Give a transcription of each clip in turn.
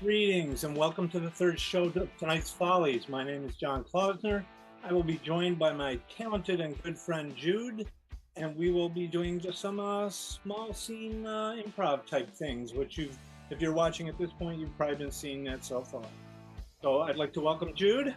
Greetings and welcome to the third show of tonight's Follies. My name is John Klausner. I will be joined by my talented and good friend Jude, and we will be doing just some small scene improv type things, which if you're watching at this point, you've probably been seeing that so far. So I'd like to welcome Jude.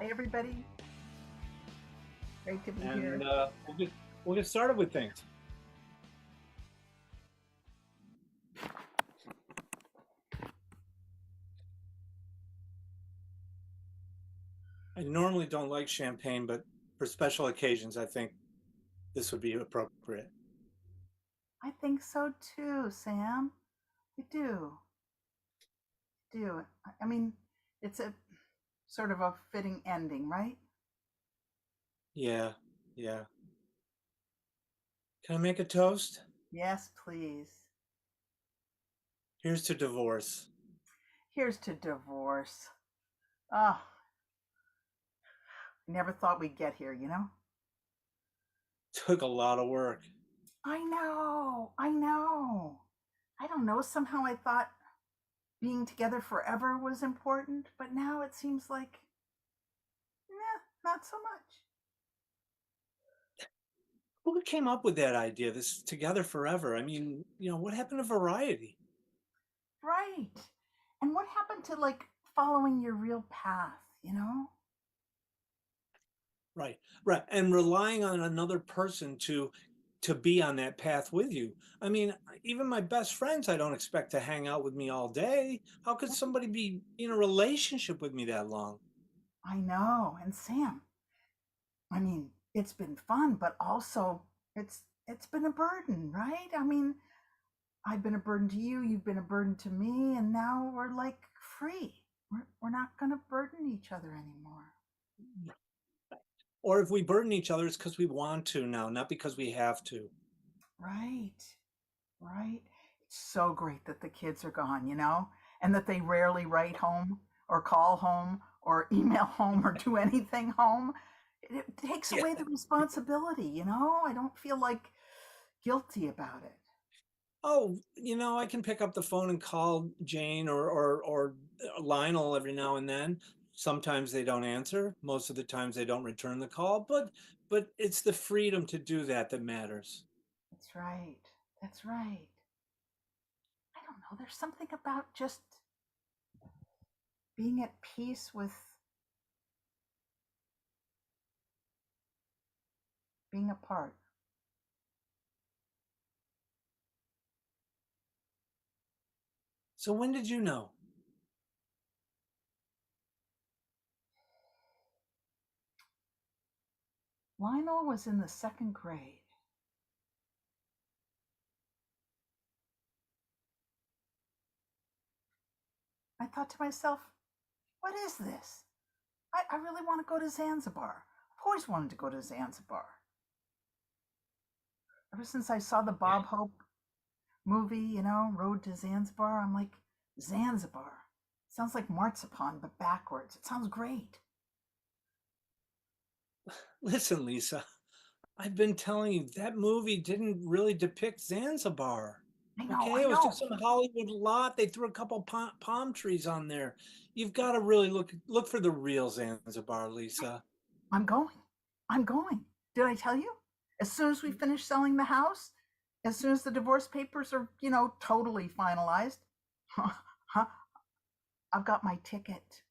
Hi, everybody. Great to be here. And we'll get started with things. I normally don't like champagne, but for special occasions, I think this would be appropriate. I think so too, Sam. I do. I mean, it's a sort of a fitting ending, right? Yeah. Can I make a toast? Yes, please. Here's to divorce. Here's to divorce. Oh, never thought we'd get here, you know? Took a lot of work. I know. I don't know. Somehow I thought being together forever was important, but now it seems like, not so much. Who came up with that idea, this together forever? I mean, what happened to variety? Right. And what happened to like following your real path, you know? Right. And relying on another person to be on that path with you. I mean, even my best friends, I don't expect to hang out with me all day. How could somebody be in a relationship with me that long? I know. And Sam, I mean, it's been fun, but also it's been a burden, right? I mean, I've been a burden to you, you've been a burden to me, and now we're like free. We're not going to burden each other anymore. Or if we burden each other, it's because we want to now, not because we have to. Right. It's so great that the kids are gone, you know, and that they rarely write home or call home or email home or do anything home. It takes Yeah. away the responsibility, you know? I don't feel like guilty about it. Oh, I can pick up the phone and call Jane or Lionel every now and then. Sometimes they don't answer. Most of the times they don't return the call, but it's the freedom to do that that matters. That's right. That's right. I don't know. There's something about just being at peace with being apart. So when did you know? Lionel was in the second grade. I thought to myself, what is this? I really want to go to Zanzibar. I've always wanted to go to Zanzibar. Ever since I saw the Yeah. Bob Hope movie, you know, Road to Zanzibar, I'm like, Zanzibar. Sounds like marzipan, but backwards. It sounds great. Listen, Lisa, I've been telling you that movie didn't really depict Zanzibar. I know, Okay, I it was know. just some Hollywood lot. They threw a couple palm trees on there. You've got to really look for the real Zanzibar, Lisa. I'm going. I'm going. Did I tell you? As soon as we finish selling the house, as soon as the divorce papers are, you know, totally finalized, I've got my ticket.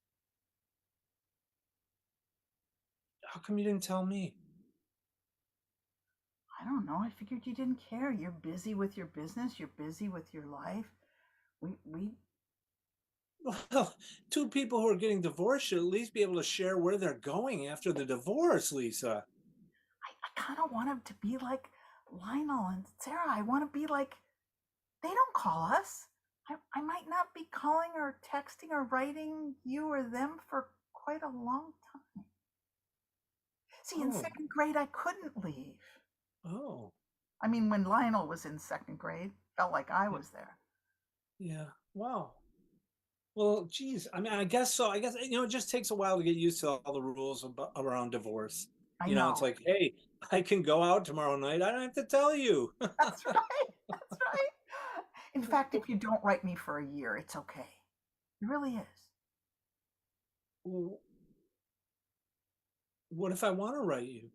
How come you didn't tell me? I don't know. I figured you didn't care. You're busy with your business. You're busy with your life. We Well, two people who are getting divorced should at least be able to share where they're going after the divorce, Lisa. I kind of want him to be like Lionel and Sarah. I want to be like, they don't call us. I might not be calling or texting or writing you or them for quite a long time. See, in Oh, second grade, I couldn't leave. oh, I mean, when Lionel was in second grade, felt like I yeah, was there. yeah. Wow. Well, geez, I mean, I guess so. I guess, it just takes a while to get used to all the rules around divorce. I It's know. like, hey, I can go out tomorrow night. I don't have to tell you. That's right. That's right. In fact, if you don't write me for a year, it's okay. It really is. W- What if I want to write you?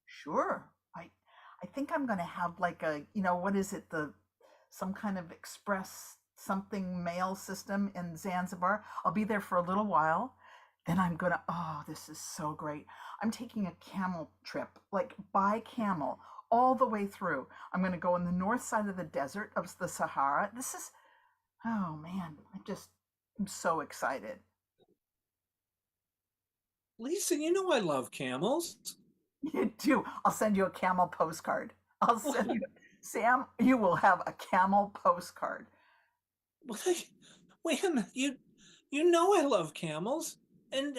Sure. I think I'm going to have like a, what is it, the some kind of express something mail system in Zanzibar. I'll be there for a little while. Then I'm going to, oh, this is so great. I'm taking a camel trip, like by camel, all the way through. I'm going to go on the north side of the desert of the Sahara. This is, oh man, I'm so excited. Lisa, I love camels. You do. I'll send you a camel postcard. I'll send you, Sam, you will have a camel postcard. Wait a minute. You know I love camels. And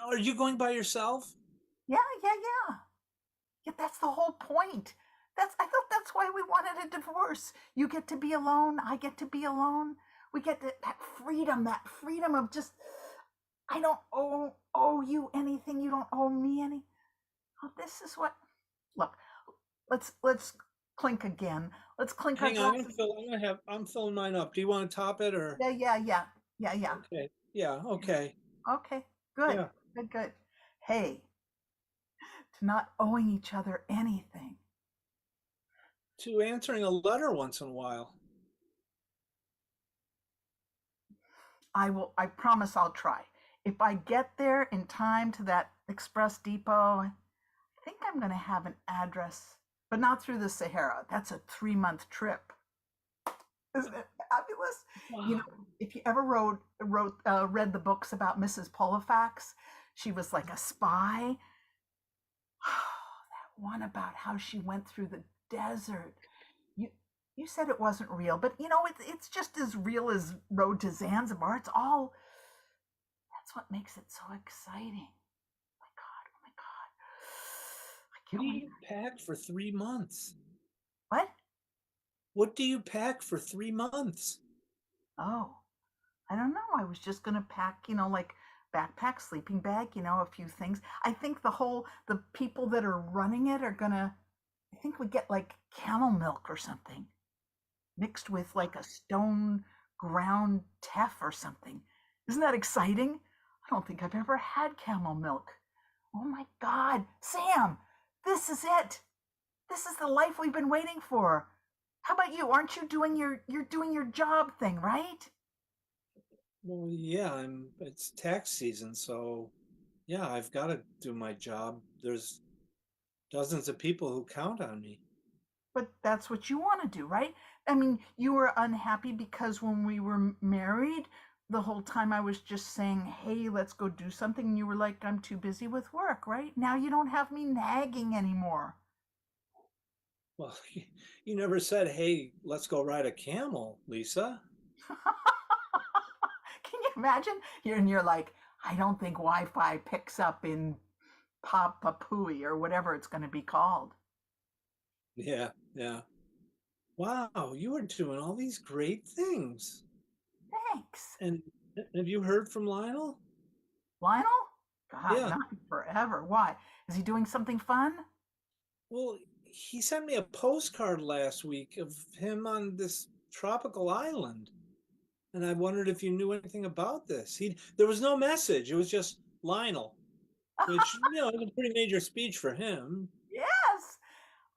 are you going by yourself? Yeah, yeah, yeah. Yeah, that's the whole point. I thought that's why we wanted a divorce. You get to be alone, I get to be alone. We get that freedom of just I don't owe you anything, you don't owe me any. Oh, this is what look, let's clink again. Let's clink our Hang on, glasses. I'm filling mine up. Do you want to top it or? Yeah, yeah, yeah. Yeah, yeah. Okay. Yeah, okay. Okay. Good. Yeah. Good, good. Hey, to not owing each other anything. To answering a letter once in a while. I promise I'll try. If I get there in time to that express depot, I think I'm going to have an address, but not through the Sahara. That's a 3-month trip. Isn't it fabulous? Wow. If you ever read the books about Mrs. Polifax, she was like a spy. That one about how she went through the desert. You you said it wasn't real, but it's just as real as Road to Zanzibar. It's all that's what makes it so exciting. Oh my God, oh my God. I What do can't wait. you pack for 3 months? What? What do you pack for 3 months? Oh, I don't know. I was just gonna pack, like backpack, sleeping bag, a few things. I think the people that are running it are gonna I think we get like camel milk or something mixed with like a stone ground teff or something. Isn't that exciting? I don't think I've ever had camel milk. Oh my God, Sam, this is it. This is the life we've been waiting for. How about you? Aren't you doing you're doing your job thing, right? Well, yeah, it's tax season, so yeah, I've got to do my job. There's dozens of people who count on me. But that's what you want to do, right? I mean, you were unhappy because when we were married, the whole time I was just saying, hey, let's go do something. And you were like, I'm too busy with work, right? Now you don't have me nagging anymore. Well, you never said, "Hey, let's go ride a camel, Lisa." Can you imagine? You're like, I don't think Wi Fi picks up in Papui or whatever it's going to be called. Yeah, yeah. Wow, you are doing all these great things. Thanks. And have you heard from Lionel? Lionel? God, Yeah. not forever. Why? Is he doing something fun? Well, he sent me a postcard last week of him on this tropical island. And I wondered if you knew anything about this. There was no message. It was just Lionel, which, is a pretty major speech for him. Yes.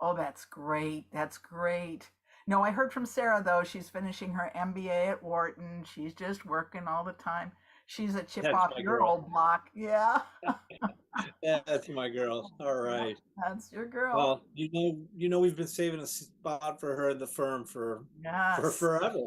Oh, that's great. That's great. No, I heard from Sarah though. She's finishing her MBA at Wharton. She's just working all the time. She's a chip That's off my your girl. old block. Yeah. That's my girl. All Yeah, right. that's your girl. Well, we've been saving a spot for her in the firm for Yes. forever.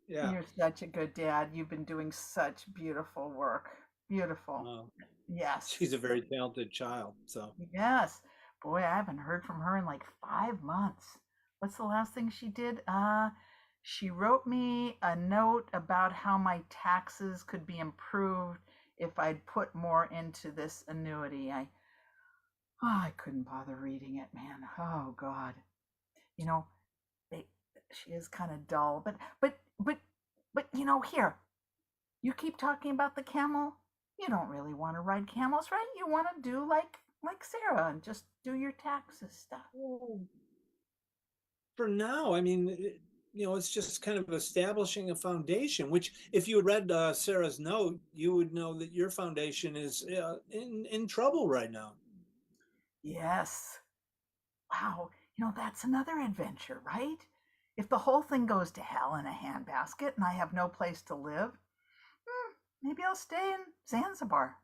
Yeah. You're such a good dad. You've been doing such beautiful work. Beautiful. Well, Yes. she's a very talented child. So Yes. Boy, I haven't heard from her in like 5 months. What's the last thing she did? She wrote me a note about how my taxes could be improved if I'd put more into this annuity. I couldn't bother reading it, man. Oh God. You know, they she is kind of dull, but here, you keep talking about the camel. You don't really want to ride camels, right? You want to do like Sarah and just do your taxes stuff. well, for now, I mean, it's just kind of establishing a foundation, which if you had read Sarah's note, you would know that your foundation is in trouble right now. Yes. Wow. That's another adventure, right? If the whole thing goes to hell in a handbasket and I have no place to live, maybe I'll stay in Zanzibar.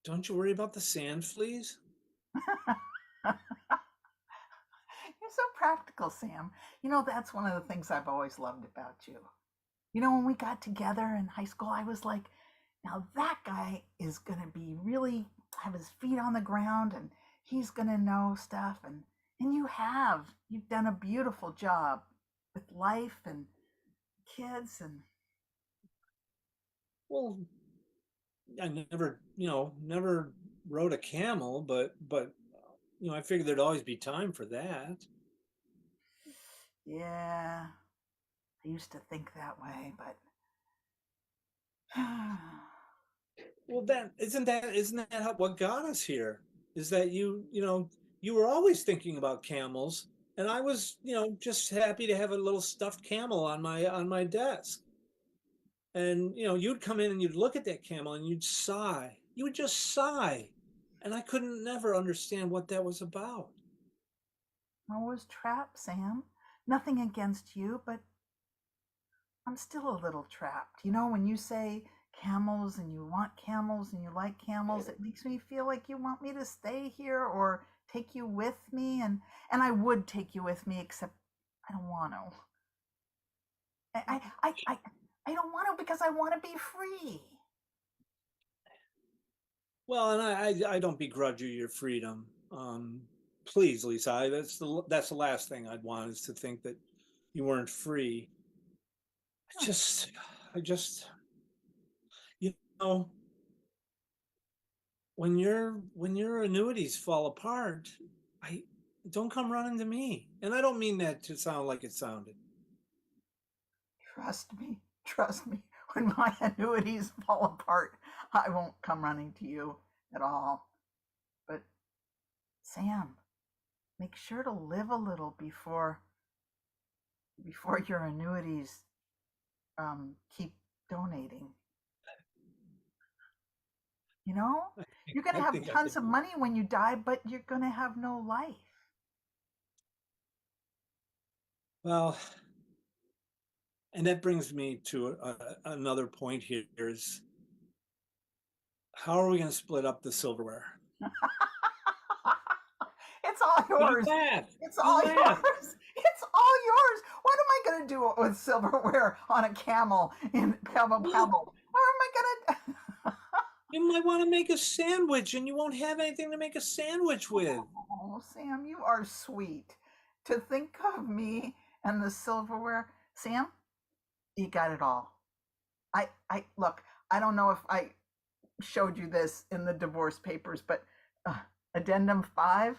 Don't you worry about the sand fleas? You're so practical, Sam. That's one of the things I've always loved about you. When we got together in high school, I was like, now that guy is going to be really have his feet on the ground and he's going to know stuff. And you've done a beautiful job with life and kids. And Well, I never rode a camel, but I figured there'd always be time for that. yeah, I used to think that way, but Well, then isn't that what got us here? Is that you were always thinking about camels, and I was just happy to have a little stuffed camel on my desk. And you'd come in and you'd look at that camel and you'd sigh. You would just sigh, and I couldn't never understand what that was about. I was trapped, Sam. Nothing against you, but I'm still a little trapped. When you say camels and you want camels and you like camels, it makes me feel like you want me to stay here or take you with me, and I would take you with me, except I don't want to. I don't want to because I want to be free. Well, and I don't begrudge you your freedom. Please, Lisa, that's the last thing I'd want is to think that you weren't free. I just, I just, you know, when your annuities fall apart, I don't come running to me, and I don't mean that to sound like it sounded. Trust me. When my annuities fall apart, I won't come running to you at all. But Sam, make sure to live a little before your annuities keep donating. You know, you're going to I have think I tons could. of money when you die, but you're going to have no life. Well, and that brings me to another point here is how are we going to split up the silverware? It's all You yours. laugh. It's You all laugh. yours. It's all yours. What am I going to do with silverware on a camel in Pebble Well, Pebble? What am I going to? you might want to make a sandwich, and you won't have anything to make a sandwich with. Oh, Sam, you are sweet. To think of me and the silverware. Sam, you got it all. I look, I don't know if I showed you this in the divorce papers, but uh, addendum 5,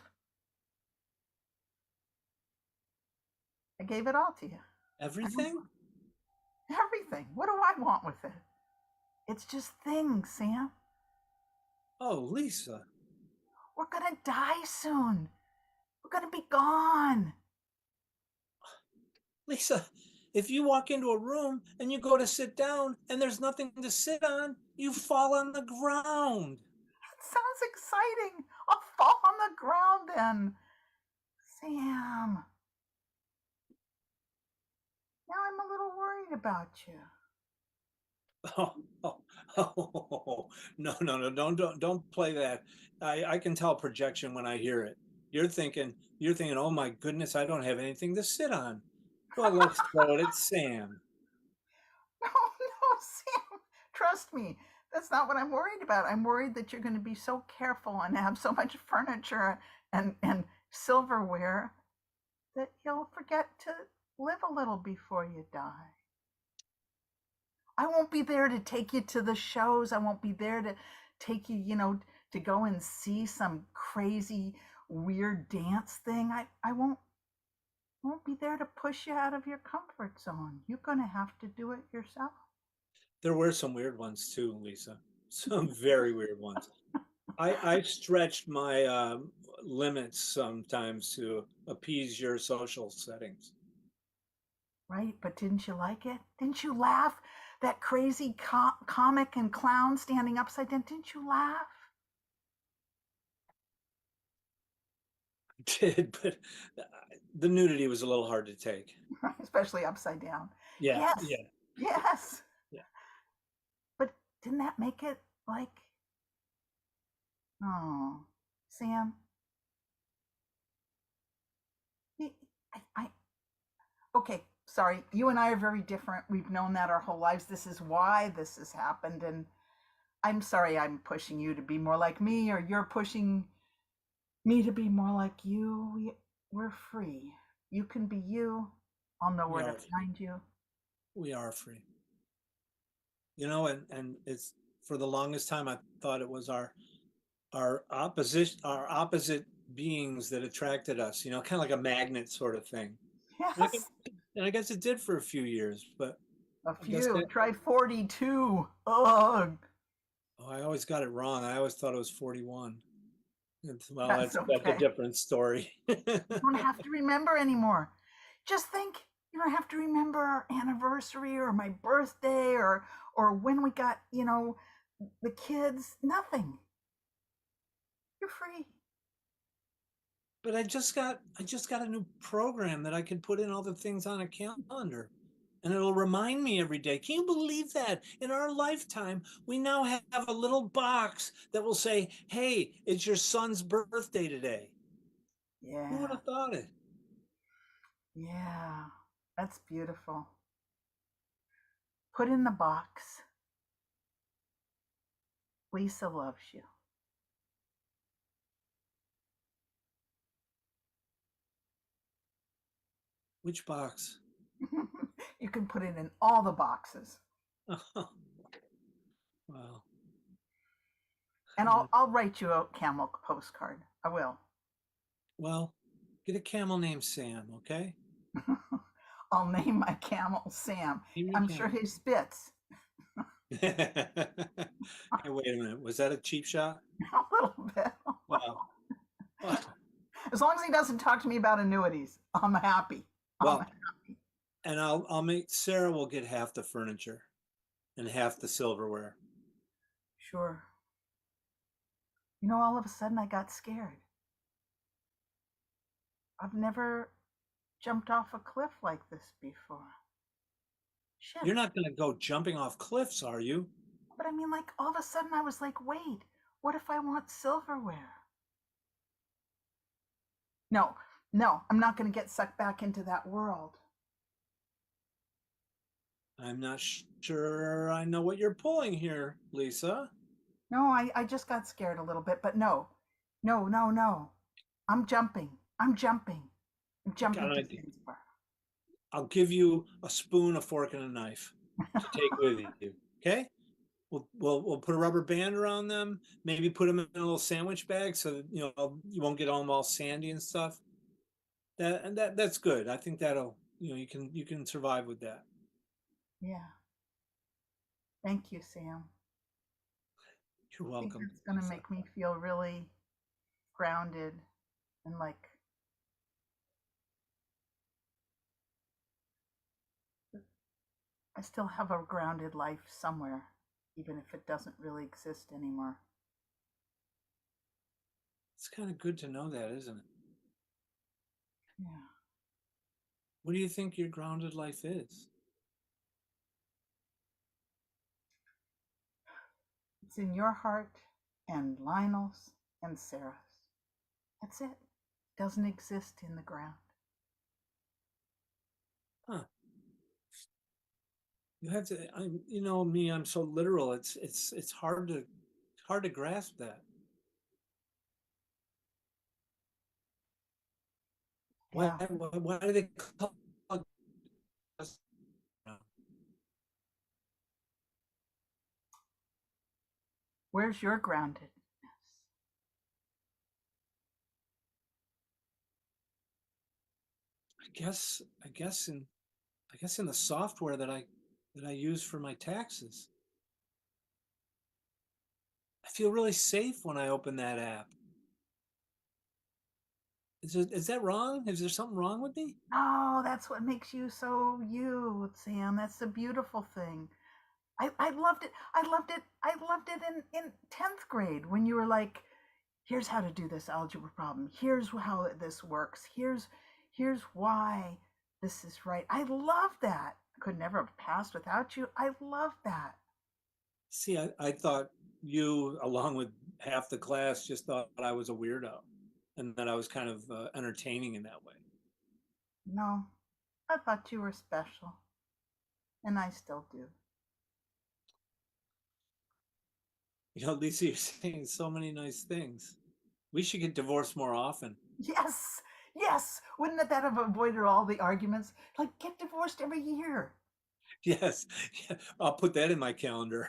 I gave it all to you. Everything? Everything. What do I want with it? It's just things, Sam. Oh, Lisa. We're gonna die soon. We're gonna be gone. Lisa, if you walk into a room and you go to sit down and there's nothing to sit on, you fall on the ground. That sounds exciting. I'll fall on the ground then. Sam, now I'm a little worried about you. Oh, oh, oh, no, no, no, don't play that. I can tell projection when I hear it. You're thinking, oh my goodness, I don't have anything to sit on. Well, let's throw it at Sam. No, no, Sam, trust me. That's not what I'm worried about. I'm worried that you're going to be so careful and have so much furniture and silverware that you'll forget to live a little before you die. I won't be there to take you to the shows. I won't be there to take you, to go and see some crazy, weird dance thing. I won't be there to push you out of your comfort zone. You're going to have to do it yourself. There were some weird ones too, Lisa. Some very weird ones. I stretched my limits sometimes to appease your social settings. Right? But didn't you like it? Didn't you laugh? That crazy comic and clown standing upside down. Didn't you laugh? I did, but the nudity was a little hard to take. Especially upside down. Yeah, Yes. yeah, Yes. yeah. But didn't that make it like, oh, Sam, I okay, sorry. You and I are very different. We've known that our whole lives. This is why this has happened. And I'm sorry I'm pushing you to be more like me, or you're pushing me to be more like you. We're free. You can be you. I'll know We where to are free. find you. We are free. And it's for the longest time I thought it was our opposite beings that attracted us, kind of like a magnet sort of thing. And I guess, Yes. and I guess it did for a few years, but A I guess few. that Try 42. Ugh. oh, I always got it wrong. I always thought it was 41. Well, That's that's a okay. different story. You don't have to remember anymore. Just think, you don't have to remember our anniversary or my birthday or when we got, the kids. Nothing. You're free. But I just got a new program that I can put in all the things on a calendar. And it'll remind me every day. Can you believe that? In our lifetime, we now have a little box that will say, "Hey, it's your son's birthday today." Who would Yeah. have thought it? Yeah. That's beautiful. Put in the box. Lisa loves you. Which box? You can put it in all the boxes. Oh, wow. And I'll write you a camel postcard. I will. Well, get a camel named Sam, okay? I'll name my camel Sam. Name your I'm sure camel. he spits Hey, wait a minute. Was that a cheap shot? a little bit. Wow. As long as he doesn't talk to me about annuities, I'm happy. I'm Well, happy. and I'll make Sarah will get half the furniture and half the silverware. Sure. All of a sudden I got scared. I've never jumped off a cliff like this before. Shit. You're not going to go jumping off cliffs, are you? But I mean, like, all of a sudden I was like, wait, what if I want silverware? No, no, I'm not going to get sucked back into that world. I'm not sure I know what you're pulling here, Lisa. No, I just got scared a little bit, but no, no, no, no. I'm jumping. I'm jumping. I'm Got jumping an to idea. Zanzibar. I'll give you a spoon, a fork, and a knife to take with you. Okay? We'll put a rubber band around them. Maybe put them in a little sandwich bag so that you won't get them all sandy and stuff. That's good. I think that'll you can survive with that. Yeah. Thank you, Sam. You're I think welcome, that's going to Lisa. make me feel really grounded and like I still have a grounded life somewhere, even if it doesn't really exist anymore. It's kind of good to know that, isn't it? Yeah. What do you think your grounded life is? It's in your heart and Lionel's and Sarah's. That's it. It doesn't exist in the ground. Huh. You have to. Me. I'm so literal. It's hard to grasp that. Why Yeah. why do they call us? Where's your groundedness? I guess in the software that I use for my taxes. I feel really safe when I open that app. Is that wrong? Is there something wrong with me? Oh, that's what makes you so you, Sam. That's the beautiful thing. I loved it. I loved it. I loved it in 10th grade when you were like, here's how to do this algebra problem. Here's how this works. Here's why this is right. I love that. I could never have passed without you. I love that. See, I thought you, along with half the class, just thought I was a weirdo and that I was kind of entertaining in that way. No, I thought you were special, and I still do. Lisa, you're saying so many nice things. We should get divorced more often. Yes, yes. Wouldn't that have avoided all the arguments? Like, get divorced every year. Yes, yeah, I'll put that in my calendar.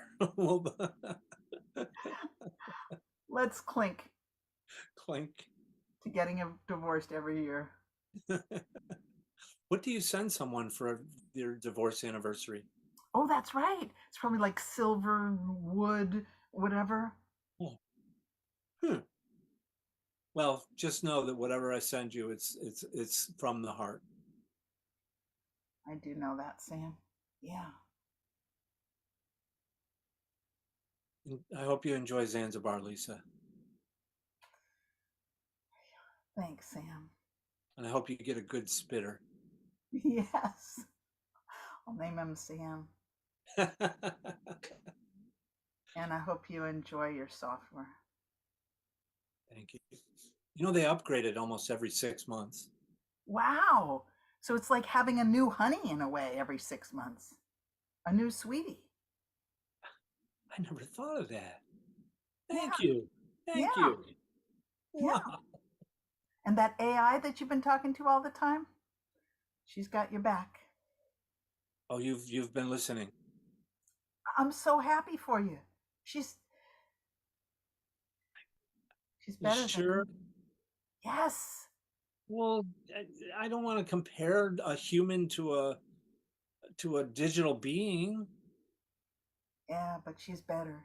Let's clink Clink. to getting divorced every year. What do you send someone for their divorce anniversary? Oh, that's right. It's probably like silver, wood, whatever. Oh. Hmm. Well, just know that whatever I send you, it's from the heart. I do know that, Sam. Yeah. I hope you enjoy Zanzibar, Lisa. Thanks, Sam. And I hope you get a good spitter. Yes. I'll name him Sam. And I hope you enjoy your software. Thank you. They upgrade it almost every 6 months. Wow. So it's like having a new honey in a way every 6 months. A new sweetie. I never thought of that. Thank Yeah. you. Thank Yeah. you. Yeah. Wow. And that AI that you've been talking to all the time, she's got your back. Oh, you've been listening. I'm so happy for you. She's You better than sure? me. Yes. Well, I don't want to compare a human to a digital being. Yeah, but she's better.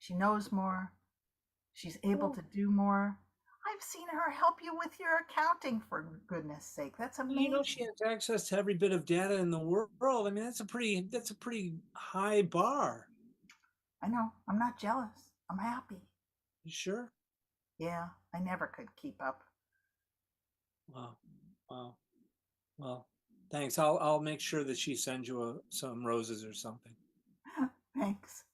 She knows more. She's able Well, to do more. I've seen her help you with your accounting, for goodness sake. That's she amazing. has access to every bit of data in the world. I mean, that's a pretty high bar. I know. I'm not jealous. I'm happy. You sure? Yeah, I never could keep up. Wow. Wow. Well, thanks. I'll make sure that she sends you some roses or something. Thanks.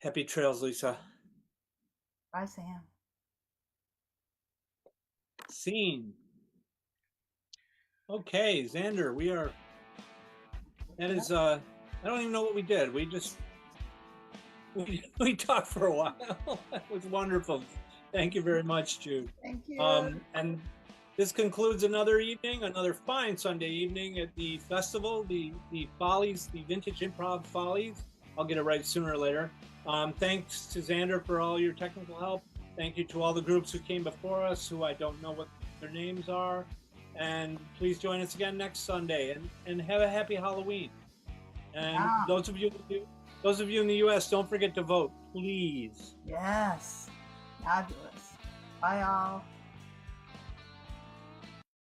Happy trails, Lisa. Bye, Sam. Scene. Okay, Xander, that is I don't even know what we did. We talked for a while. That was wonderful. Thank you very much, Jude. Thank you. And this concludes another evening, another fine Sunday evening at the festival, the Follies, the Vintage Improv Follies. I'll get it right sooner or later. Thanks to Xander for all your technical help. Thank you to all the groups who came before us, who I don't know what their names are. And please join us again next Sunday, and have a happy Halloween. And those of you in the US, don't forget to vote, please. Yes. Fabulous. Bye, all.